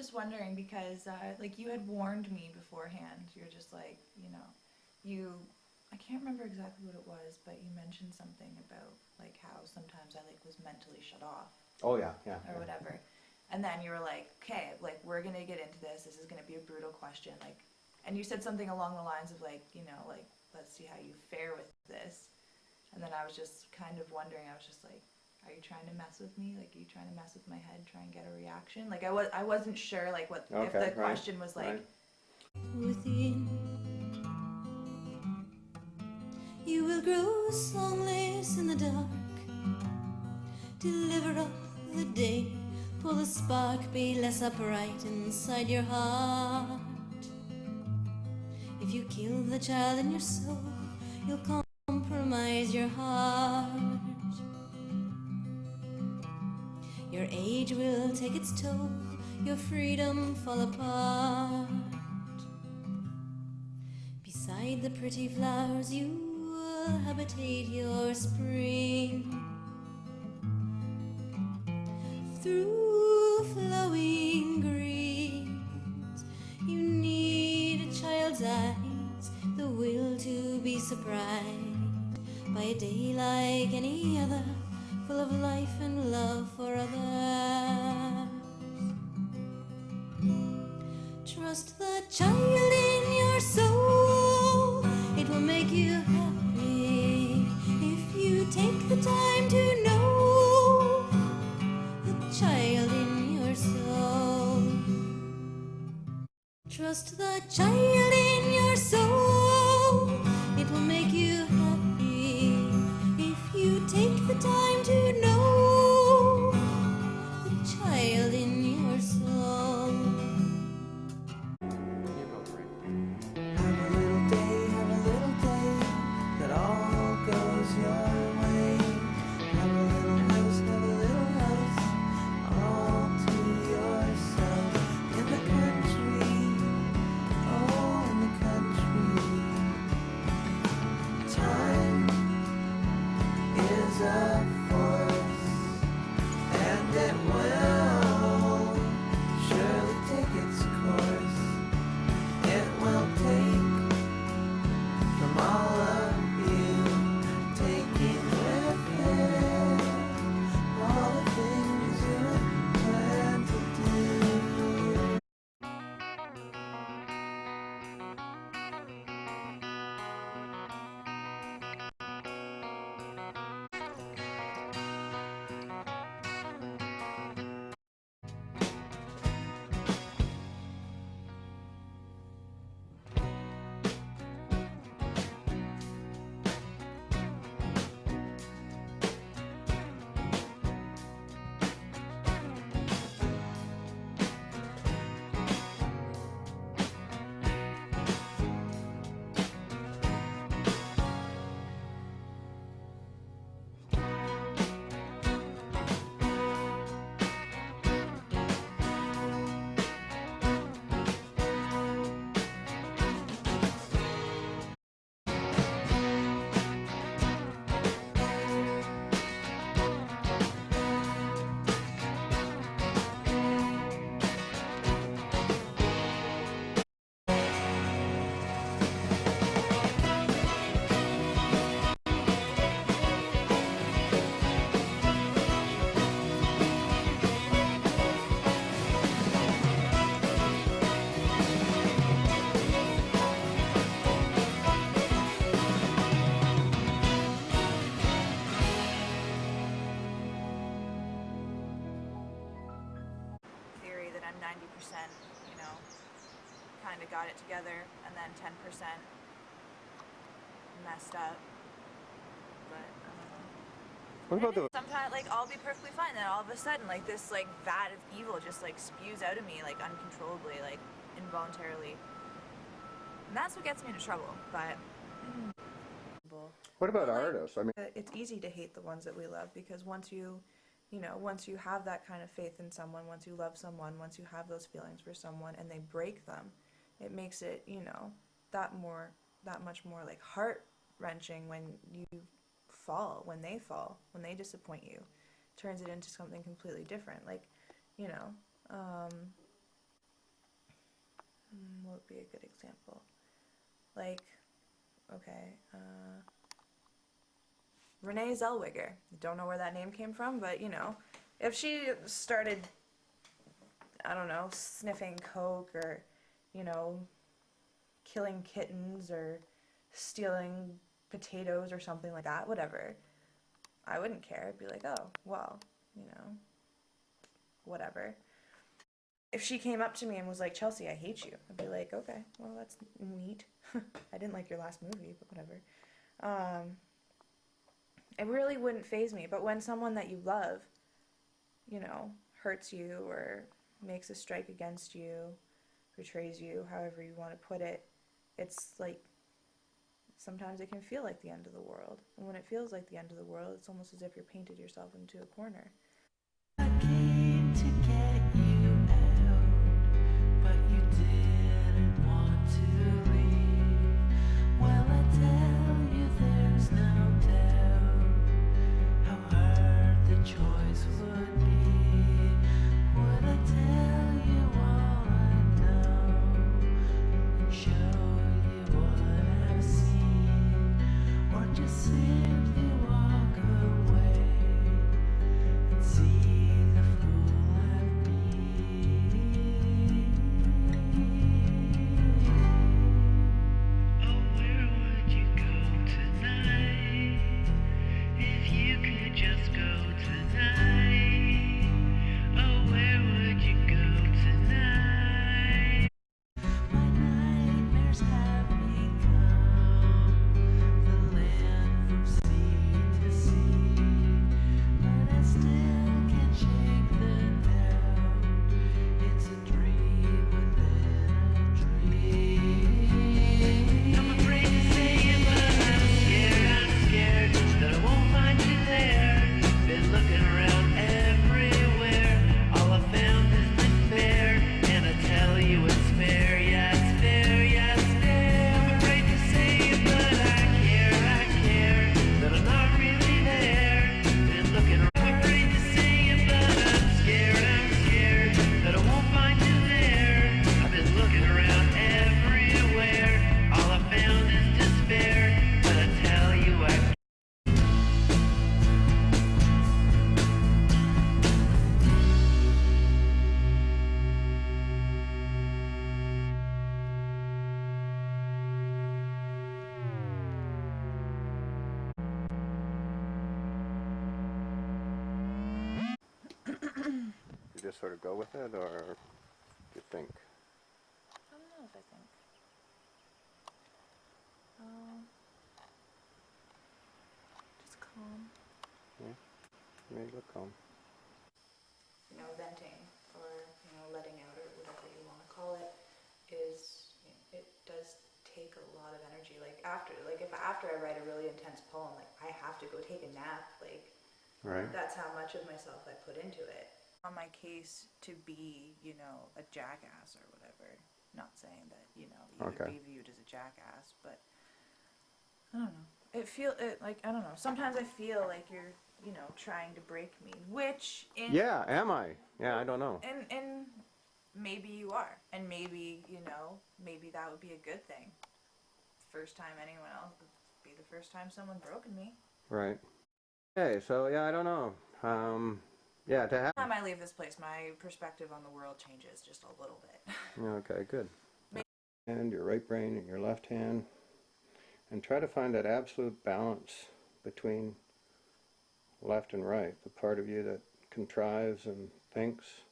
just wondering because, like, you had warned me beforehand. You're just like, you. I can't remember exactly what it was, but you mentioned something about like how sometimes I like was mentally shut off Oh yeah, yeah, or yeah. whatever. And then you were like, okay, like we're gonna get into this. This is gonna be a brutal question, like, and you said something along the lines of like, like let's see how you fare with this. And then I was just kind of wondering. I was just like, are you trying to mess with me? Like, are you trying to mess with my head, try and get a reaction? Like, I wasn't sure, like, what if Okay, the right, question was like, right. Within you will grow songless in the dark. Deliver up the day, pull the spark, be less upright inside your heart. If you kill the child in your soul, you'll compromise your heart. Your age will take its toll, your freedom fall apart. Beside the pretty flowers you will habitate your spring. Through flowing greens, you need a child's eyes, the will to be surprised by a day like any other, full of life and love for others. Trust the child in your soul, it will make you happy if you take the time to know the child in your soul. Trust the child in your soul, it will make you happy if you take the time to know the child in your soul. You go for it. Have a little day that all goes your way. Have a little house, all to yourself. In the country, oh, in the country. Time is a force, and it will surely take its course. It will take from all of you, taking with it all the things you plan to do. theory that I'm 90%, kind of got it together, and then 10% messed up. But What about the? sometimes, like, I'll be perfectly fine, then all of a sudden, like, this, like, vat of evil just, like, spews out of me, like, uncontrollably, like, involuntarily. And that's what gets me into trouble, but What about well, like, artists? I mean, it's easy to hate the ones that we love because once you have that kind of faith in someone, once you love someone, once you have those feelings for someone and they break them, it makes it, that more, that much more like heart wrenching when you fall, when they disappoint you, turns it into something completely different. Like, you know, um, What would be a good example? Like, okay, Renee Zellweger. Don't know where that name came from, but you know, if she started, I don't know, sniffing coke or, you know, killing kittens or stealing potatoes or something like that, whatever, I wouldn't care. I'd be like, oh, well, you know, whatever. If she came up to me and was like, Chelsea, I hate you, I'd be like, okay, well, that's neat. I didn't like your last movie, but whatever. It really wouldn't faze me. But when someone that you love, you know, hurts you or makes a strike against you, betrays you, however you want to put it, it's like, sometimes it can feel like the end of the world. And when it feels like the end of the world, it's almost as if you're painted yourself into a corner. I came to get you out, but you didn't want to leave. Well, I tell you, there's no doubt how hard the choice would be. Would I tell you all I know and show you what I've seen, or just simply walk away and see the fool I've been? Oh, where would you go tonight if you could just go tonight? Oh, where would you go tonight? My nightmares have become the land from sea to sea, but I still can't shake the doubt. It's a dream within a dream. I'm afraid to say it, but I'm scared that I won't find you there. Been looking around everywhere, all I found is despair, and I tell you it's fair, yeah, it's fair, yeah, it's fair. I'm afraid to say it, but I care that I'm not really there. Been looking around, I'm afraid to say it, but I'm scared that I won't find you there. I've been looking around everywhere, all I found is despair, but I tell you I You just sort of go with it, or you think? I don't know if I think. Just calm. Yeah, you look calm. You know, venting or, you know, letting out or whatever you want to call it is, it does take a lot of energy. Like after I write a really intense poem, like I have to go take a nap. Like Right. that's how much of myself I put into it. On my case to be, you know, a jackass or whatever. Not saying that, you know, you Okay. would be viewed as a jackass, but I don't know. I don't know. Sometimes I feel like you're, you know, trying to break me, which in Yeah, am I? Yeah, I don't know. and maybe you are, and maybe, you know, maybe that would be a good thing. First time anyone else would be the first time someone broken me. Right. Okay, so yeah, I don't know. Yeah, to have. Time I leave this place, my perspective on the world changes just a little bit. Okay, good. And your right brain and your left hand, and try to find that absolute balance between left and right. The part of you that contrives and thinks,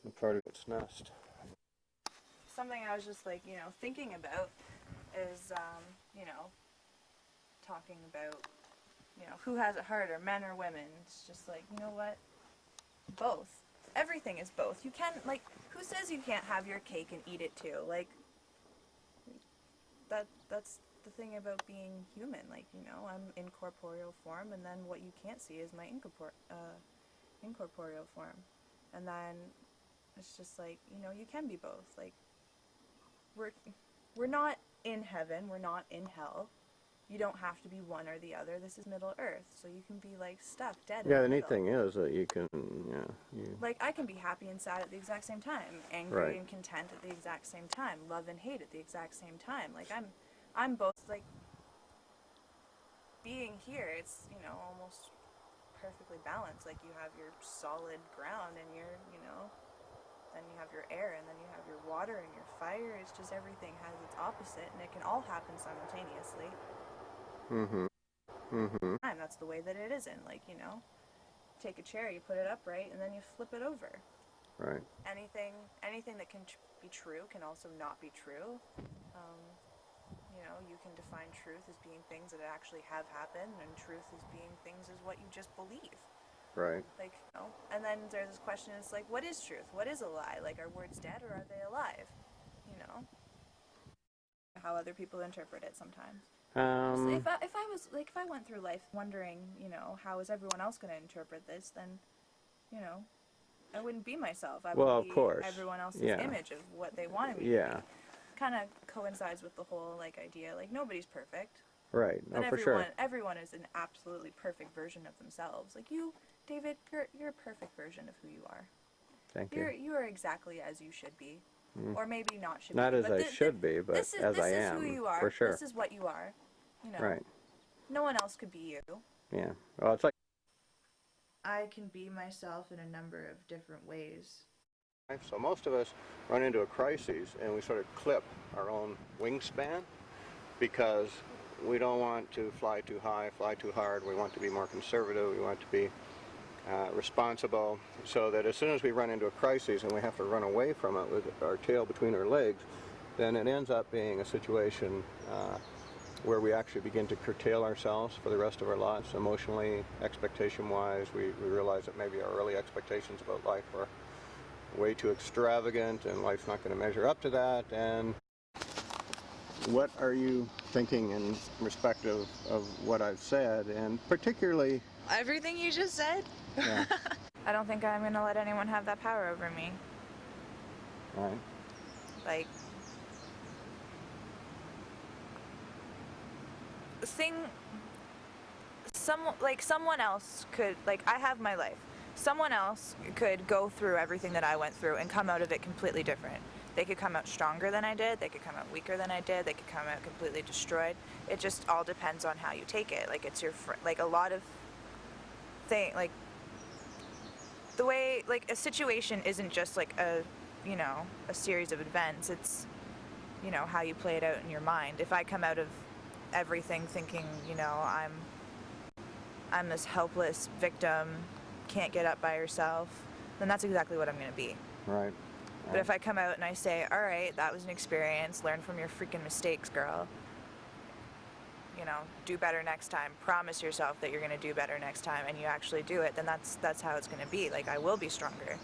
the part of it's nest. Something I was just like, you know, thinking about is, you know, talking about, you know, who has it harder, men or women. It's just like, you know what? Both. Everything is both. You can, like, who says you can't have your cake and eat it too? Like, that's the thing about being human. Like, you know, I'm in corporeal form, and then what you can't see is my incorporeal form. And then it's just like, you know, you can be both. Like, we're not in heaven, we're not in hell. you don't have to be one or the other. This is Middle Earth, so you can be like stuck dead. Yeah, in the neat middle. thing is that you can, Like, I can be happy and sad at the exact same time, angry Right. and content at the exact same time, love and hate at the exact same time. Like, I'm both, like, being here, it's, you know, almost perfectly balanced. Like, you have your solid ground and your, you know, then you have your air, and then you have your water and your fire. It's just everything has its opposite, and it can all happen simultaneously. And that's the way that it isn't. Like, you know, take a chair, you put it upright, and then you flip it over. Right. Anything that can be true can also not be true. You know, you can define truth as being things that actually have happened, and truth as being things as what you just believe. Right. Like, you know, and then there's this question, it's like, what is truth? What is a lie? Like, are words dead or are they alive? You know? How other people interpret it sometimes. So if I went through life wondering, you know, how is everyone else going to interpret this, then, you know, I wouldn't be myself. I Well, would of be course. everyone else's Yeah. image of what they wanted me to Yeah. be. Kind of coincides with the whole, like, idea, like, nobody's perfect. Right. But Oh, for sure. everyone is an absolutely perfect version of themselves. Like, you, David, you're a perfect version of who you are. Thank You you. are exactly as you should be. Or maybe not should Not be. as but I should be, but this is, as this I is am, who you are. for sure. This is what you are. You know. Right. No one else could be you. Yeah. Well, it's like I can be myself in a number of different ways. so most of us run into a crisis and we sort of clip our own wingspan because we don't want to fly too high, fly too hard. We want to be more conservative. We want to be responsible, so that as soon as we run into a crisis and we have to run away from it with our tail between our legs, then it ends up being a situation where we actually begin to curtail ourselves for the rest of our lives, emotionally, expectation-wise. We realize that maybe our early expectations about life were way too extravagant and life's not going to measure up to that. And what are you thinking in respect of what I've said, and particularly Everything you just said? Yeah. I don't think I'm going to let anyone have that power over me. Right. Like, someone else could, like, I have my life. Someone else could go through everything that I went through and come out of it completely different. They could come out stronger than I did. They could come out weaker than I did. They could come out completely destroyed. It just all depends on how you take it. Like, it's your like a lot of like the way, like, a situation isn't just like a, you know, a series of events. It's, you know, how you play it out in your mind. If I come out of everything thinking, you know, I'm this helpless victim, can't get up by herself, then that's exactly what I'm going to be. Right. But if I come out and I say, all right, that was an experience, learn from your freaking mistakes, girl, you know, do better next time, promise yourself that you're going to do better next time, and you actually do it, then that's how it's going to be. Like, I will be stronger.